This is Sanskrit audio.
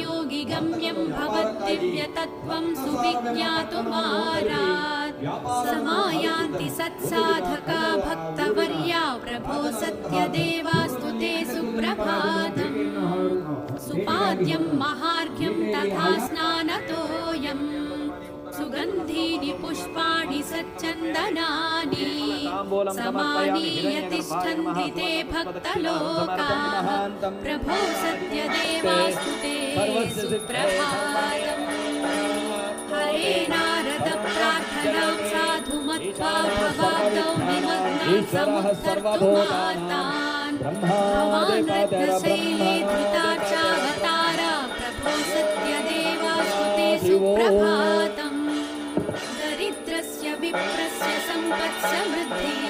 योगिगम्यं भवद्दिव्यतत्त्वं सुविज्ञातुमारात् समायान्ति सत्साधका भक्तवर्या प्रभो सत्यदेवास्तु ते सुप्रभातम् सुपाद्यं महार्घ्यं तथा स्नानतोऽयं सुगन्धीनि पुष्पाणि सच्चन्दनानि समानीय तिष्ठन्ति ते भक्तलोकाः प्रभो सत्यदेवास्तु ते सुप्रभातम् हरे नारद प्रार्थनां साधु मत्वा भवाब्दौ निमग्नान् समुद्धर्तुमातान् भवान् रत्नशैले धृताचावतारा प्रभो सत्यदेवास्तु ते सुप्रभातम् दरिद्रस्य विप्रस्य सम्पत्समृद्धिः